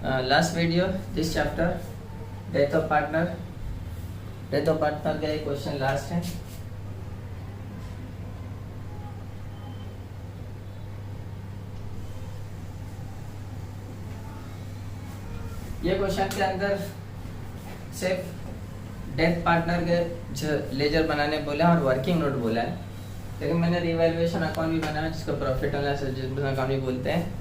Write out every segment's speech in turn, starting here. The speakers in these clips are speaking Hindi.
Last video, this chapter, death of partner का एक क्वेश्चन लास्ट है. ये क्वेश्चन के अंदर सिर्फ डेथ पार्टनर के लेजर बनाने बोला और वर्किंग नोट बोला है, लेकिन मैंने रिवैल्यूएशन अकाउंट भी बनाया जिसको प्रॉफिट एंड लॉस अकाउंट भी बोलते हैं.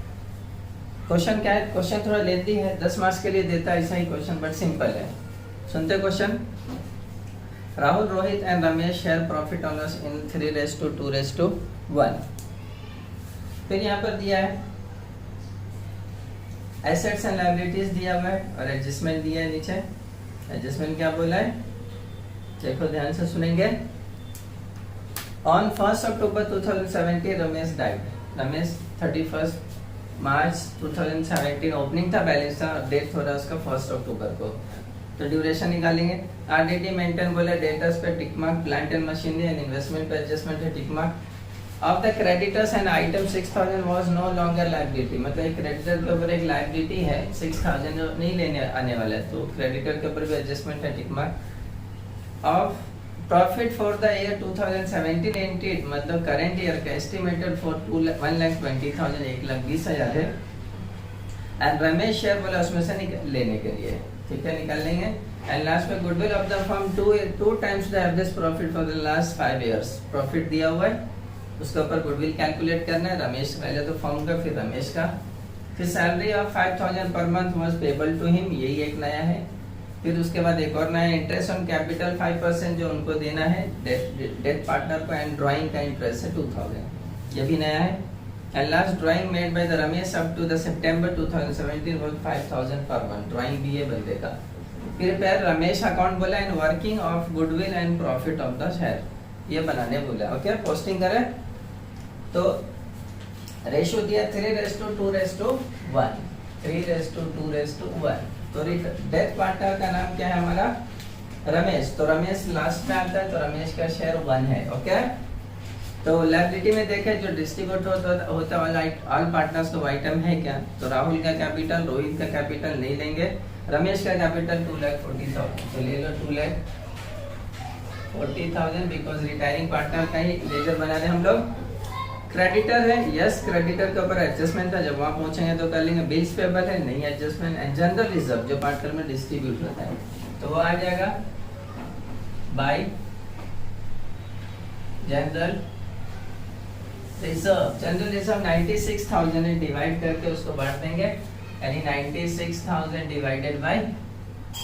क्वेश्चन क्या है? क्वेश्चन थोड़ा लेंथी है, 10 मार्क्स के लिए देता है ऐसा ही क्वेश्चन, बट सिंपल है. सुनते question. Rahul, Rohit and Ramesh share profit and loss in 3:2:1. फिर यहाँ पर दिया है एसेट्स एंड लायबिलिटीज दिया हुआ है और एडजस्टमेंट दिया है नीचे. एडजस्टमेंट क्या बोला है देखो, ध्यान से सुनेंगे. On 1 October 2017 Ramesh died. Ramesh 31 March 2017 opening था, बैलेंस था, डेट हो रहा है उसका 1 अक्टूबर को. तो ड्यूरेशन निकालेंगे. आरडीडी मेंटेन बोले, डेटर्स पे tick mark, plant and machinery and investment पे एडजस्टमेंट है tick mark. Of the creditors and item 6000 was no longer liability. मतलब एक क्रेडिटर के ऊपर एक लायबिलिटी है 6000 जो नहीं लेने आने वाला है, तो क्रेडिटर के ऊपर भी एडजस्टमेंट है tick mark. Of profit for the year 2017-18 मतलब करंट ईयर का एस्टिमेटेड फॉर 1,20,000 1,20,000 है. एंड रमेश शेयर बोला उसमें से लेने के लिए, ठीक है, निकाल लेंगे. एंड लास्ट में goodwill of the firm 2 times the average profit for the last 5 years. Profit दिया हुआ है, उसके ऊपर गुडविल कैलकुलेट करना है. रमेश पहले तो फर्म का, फिर रमेश का. फिर salary of 5,000 per month was payable to him, यही एक नया है. फिर उसके बाद एक और नया इंटरेस्ट ऑन कैपिटल 5% जो उनको देना है डेथ पार्टनर को. एंड ड्राइंग का इंटरेस्ट है 2000, ये भी नया है. And last drawing made by the Ramesh up to the September 2017 was 5,000 per month. Drawing भी है बंदे का. फिर पैर रमेश अकाउंट बोला and working of goodwill and profit of the share, ये बनाने बोला. ओके, पोस्टिंग करें तो रेशियो दिया 3:2:1. 3:2:1. तो डेथ पार्टनर का नाम क्या है हमारा? रमेश. तो रमेश लास्ट में आता है, तो रमेश का शेयर 1 है. ओके, तो लायबिलिटी में देखें जो डिस्ट्रीब्यूट होता वाला ऑल पार्टनर्स तो आइटम है क्या? तो राहुल का कैपिटल, रोहित का कैपिटल नहीं लेंगे. रमेश का कैपिटल 2,40,000, तो ले लो 2,40,000 बिकॉज रिटायरिंग पार्टनर का ही लेजर बना रहे हम लोग. क्रेडिटर है, यस, क्रेडिटर के ऊपर एडजस्टमेंट था, जब वहां पहुंचेंगे तो कर लेंगे. बिल्स पेबल है, नहीं एडजस्टमेंट. एंड जनरल रिजर्व जो पार्टनर में डिस्ट्रीब्यूट होता है, तो वो आ जाएगा bye general reserve. General reserve 96,000 है, डिवाइड करके उसको बांट देंगे. यानी 96,000 डिवाइडेड बाय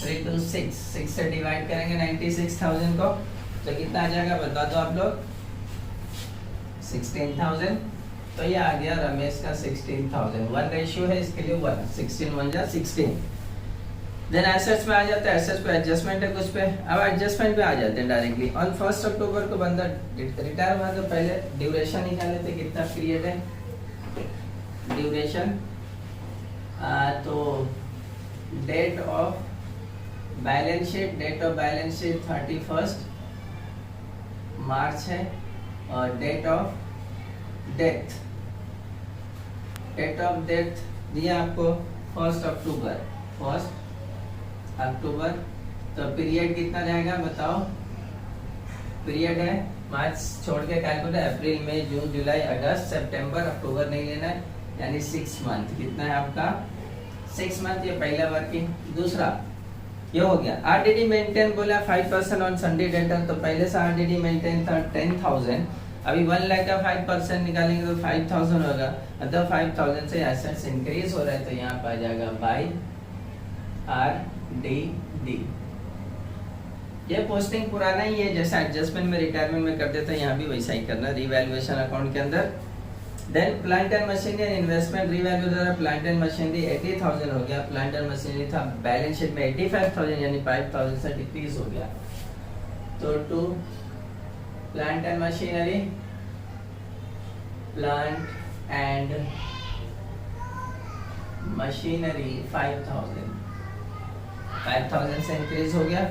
326. 6 से डिवाइड करेंगे 96,000 को, तो कितना आ जाएगा बता दो आप लोग? 16,000. तो ये आ गया रमेश का 16,000. 1 रेशियो है इसके लिए 1. 16 1 जा 16. देन एसेट्स में आ जाता है. एसेट्स पे एडजस्टमेंट है कुछ पे. अब एडजस्टमेंट पे आ जाते हैं डायरेक्टली. ऑन 1 अक्टूबर को बंदा रिटायर हुआ, तो पहले ड्यूरेशन निकाले थे, कितना पीरियड है ड्यूरेशन. तो डेट ऑफ बैलेंस शीट, 31 मार्च है. और डेट ऑफ डेथ दिया आपको 1 अक्टूबर. तो पीरियड कितना रहेगा बताओ? पीरियड है मार्च छोड़ के कैलकुलेट, अप्रैल मई जून जुलाई अगस्त सितंबर, अक्टूबर नहीं लेना है, यानी 6 मंथ. कितना है आपका? 6 मंथ. ये पहला वर्किंग. दूसरा ये हो गया. आरडीडी मेंटेन बोला 5% ऑन संडे डेटर, तो पहले से आरडीडी मेंटेन था 10,000. अभी 1 लाख का 5% निकालेंगे तो 5,000 होगा. मतलब 5,000 से एसेट्स इंक्रीज हो रहा है, तो यहाँ पर आ जाएगा बाय आरडीडी. ये पोस्टिंग पुराना ही है, जैसा एडजस्टमेंट में रिटायरमेंट में कर देते हैं, यहाँ भी वैसा ही करना रिवैल्यूएशन अकाउंट के अंदर. Then plant and machinery and investment revalue दे रहा. प्लांट एंड मशीनरी 80,000 हो गया. प्लांट एंड मशीनरी था बैलेंस शीट में 85,000, यानी 5,000 से डिक्रीज हो गया. तो to plant and machinery, plant and machinery 5,000 से इंक्रीज हो गया.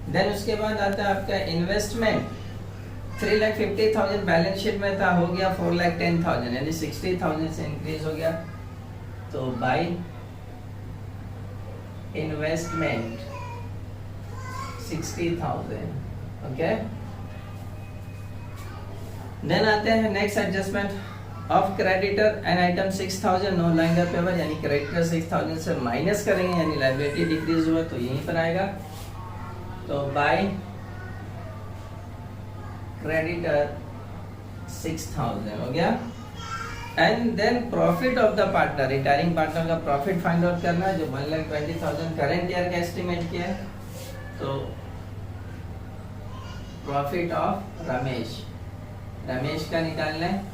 देन उसके बाद आता है आपका इन्वेस्टमेंट. 3,50,000 बैलेंस शीट में था, हो गया 4,10,000, यानी 60,000 से इंक्रीज हो गया. तो बाय इन्वेस्टमेंट 60,000. ओके, देन आते हैं next adjustment of creditor and item 6,000 no longer payable, यानी क्रेडिटर 6,000 से माइनस करेंगे, यानी लायबिलिटी डिक्रीज हुआ तो यहीं पर आएगा. तो बाय क्रेडिटर 6,000 हो गया. And then profit of the partner, retiring partner का प्रॉफिट फाइंड आउट करना है, जो 1,20,000 करंट ईयर का एस्टिमेट किया है. तो प्रॉफिट ऑफ रमेश का निकालना है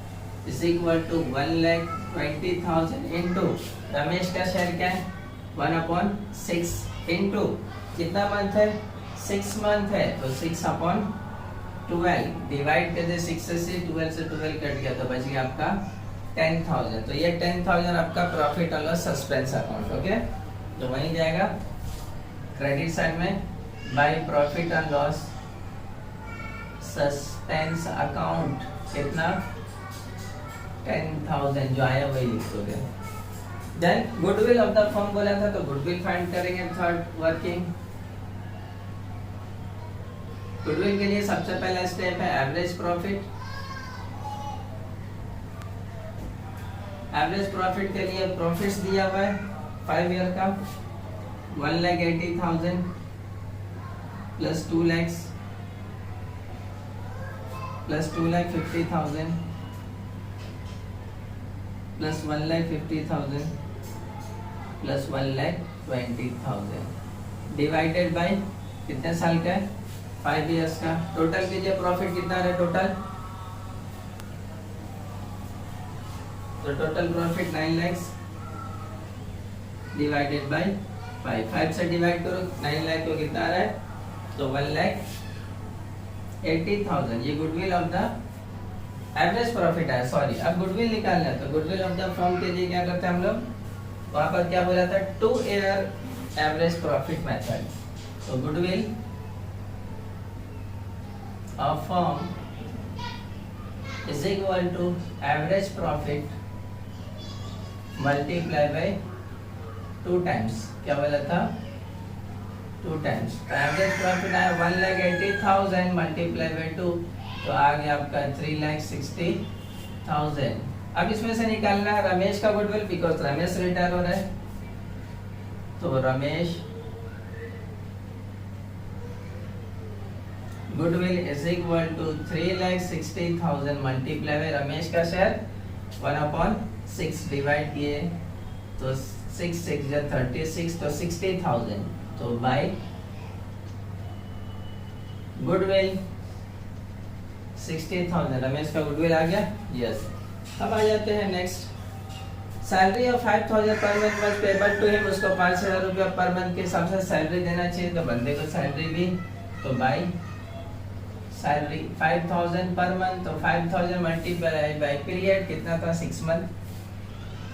is equal to 1,20,000 into Ramesh का शेयर क्या है 1/6 इंटू कितना मंथ है 6 मंथ है तो 6/12 डिवाइड कर दे 6 से 12 से 12 कट गया तो बच गया आपका 10,000. तो ये 10,000 आपका प्रॉफिट और लॉस सस्पेंस अकाउंट. ओके, तो वहीं जाएगा क्रेडिट साइड में by profit and loss suspense account कितना 10,000 जो आया वही लिख दोगे. Then goodwill of the firm बोला था तो गुडविल फाइंड करेंगे. थर्ड वर्किंग गुडविल के लिए सबसे पहला स्टेप है एवरेज प्रॉफिट. एवरेज प्रॉफिट के लिए प्रॉफिट्स दिया हुआ है 5 ईयर का 1,80,000 plus 2 lakhs plus 2,50,000 plus 1,50,000 plus 1,20,000 divided by कितने साल का है 5 इयर्स का. टोटल कीजिए प्रॉफिट कितना है टोटल. तो total profit 9 lakhs divided by 5 से डिवाइड करो 9 लाख को कितना आ रहा है तो 1,80,000. ये goodwill of the average profit है. सॉरी, अब गुडविल निकालना है तो गुडविल ऑफ द फर्म के लिए क्या करते हैं हम लोग वहां पर क्या बोला था 2 ईयर एवरेज प्रॉफिट मेथड. तो goodwill of firm is equal to average profit multiply by 2 times. क्या बोला था 2 टाइम्स. एवरेज प्रॉफिट आया 1,80,000 मल्टीप्लाई बाय 2 तो आ गया आपका 3,60,000. अब इसमें से निकालना है रमेश का गुडविल बिकॉज रमेश रिटायर हो रहा है. तो Ramesh goodwill is equal to 3,60,000 multiply by Ramesh का शेयर 1/6 डिवाइड किए तो 6 6 36 तो 60,000. तो बाय गुडविल 60,000 रमेश का गुडविल आ गया. यस, अब आ जाते हैं next. Salary of 5,000 per month was payable to him. उसको 5,000 रुपया पर मंथ के हिसाब से सैलरी देना चाहिए तो बंदे को सैलरी भी. तो बाय सैलरी 5,000 पर मंथ तो 5,000 मल्टीप्लाई बाय पीरियड कितना था 6 मंथ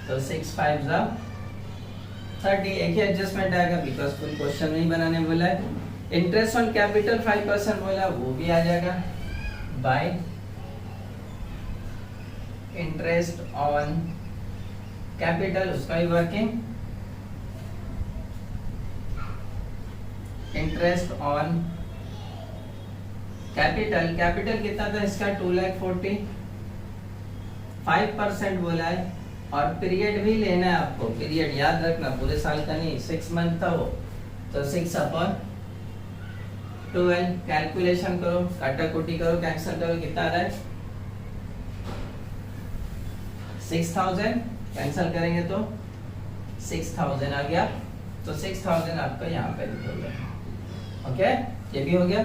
तो 6 5 जा 30. एक ही एडजस्टमेंट आएगा बिकॉज फुल क्वेश्चन नहीं बनाने बोला है. इंटरेस्ट ऑन कैपिटल 5% बोला वो भी आ जाएगा बाय इंटरेस्ट ऑन कैपिटल उसका ही वर्किंग इंटरेस्ट ऑन कैपिटल कितना था इसका 2,40,000 5% बोला है और पीरियड भी लेना है आपको. पीरियड याद रखना पूरे साल का नहीं 6 मंथ था वो तो 6/12 कैलकुलेशन करो काटाकुटी करो कैंसिल करो कितना आ रहा है 6,000 कैंसिल करेंगे तो 6,000 आ गया. तो 6,000 आपका यहाँ पे लिखोगे. ओके, ये भी हो गया.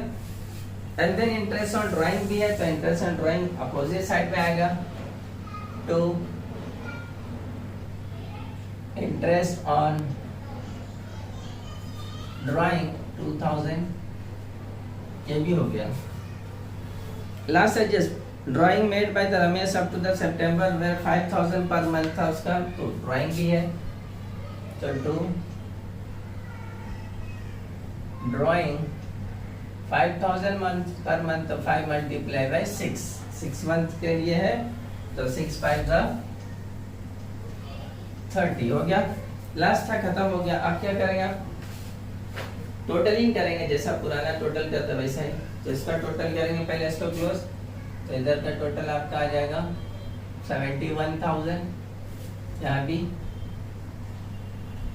And then interest on drawing भी है तो interest on drawing opposite side पे आएगा टू इंटरेस्ट ऑन ड्राइंग 2,000. ये भी हो गया. Last adjust drawing made by the Ramesh up to the September were 5,000 per month था उसका तो ड्राइंग भी है तो to drawing 5,000 month per month तो 5 मल्टीप्लाई बाय 6 मंथ के लिए है तो 6 5 जा 30 हो गया. लास्ट था खत्म हो गया. अब क्या करेंगे आप टोटलिंग करेंगे, जैसा पुराना टोटल करते वैसा ही। तो इसका टोटल करेंगे, पहले इसको क्लोज। तो इधर का टोटल आपका आ जाएगा 71,000, यहाँ भी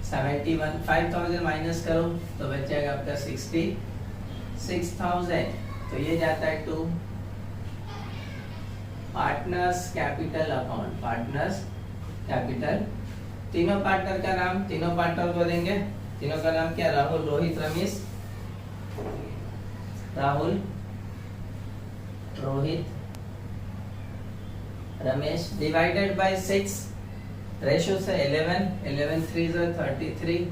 71, 5,000 माइनस करो तो बच जाएगा आपका 66,000। तो ये जाता है to partners capital account, partners capital. तीनों पार्टनर का नाम, तीनों पार्टनर को देंगे। तीनों का नाम क्या? Rahul, Rohit, Ramesh. Rahul, Rohit, Ramesh divided by 6, ratio से 11, 11 3 ज़ा 33,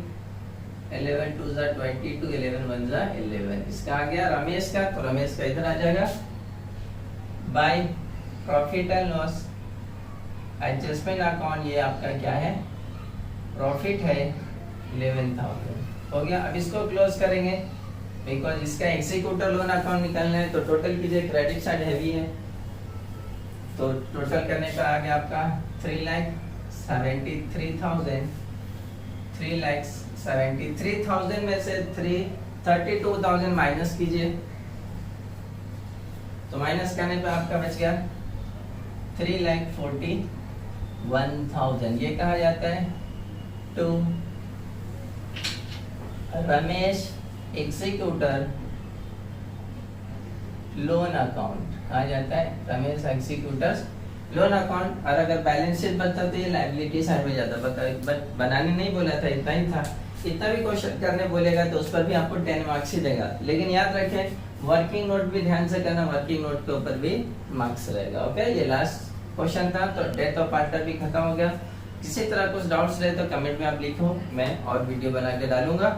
11 2 ज़ा 22, 11 1 ज़ा 11। इसका आ गया रमेश का, तो रमेश का इधर आ जाएगा। Bye profit and loss adjustment account, ये आपका क्या है? प्रॉफिट है 11,000, हो गया। अब इसको क्लोज करेंगे बिकॉज इसका एग्जीक्यूटर लोन अकाउंट निकालना है। तो टोटल कीजिए, क्रेडिट साइड हैवी है, तो टोटल करने पर आ गया आपका 3,73,000। 3,73,000 में से 32,000 माइनस कीजिए, तो माइनस करने पे आपका बच गया 3,41,000। ये कहा जाता है to Ramesh executor loan account, कहा जाता है रमेश एग्जीक्यूटर्स लोन अकाउंट। और अगर बैलेंस शीट बनता तो ये लायबिलिटी साइड में जाता, बट बनाने नहीं बोला था, इतना ही था। इतना भी क्वेश्चन करने बोलेगा तो उस पर भी आपको 10 मार्क्स ही देगा। लेकिन याद रखें वर्किंग नोट भी ध्यान से करना, वर्किंग नोट के ऊपर भी मार्क्स रहेगा। ओके, ये लास्ट क्वेश्चन था। तो डेथ ऑफ पार्टनर भी खत्म हो गया। किसी तरह कुछ डाउट्स रहे तो कमेंट में आप लिखो, मैं और वीडियो बना के डालूंगा।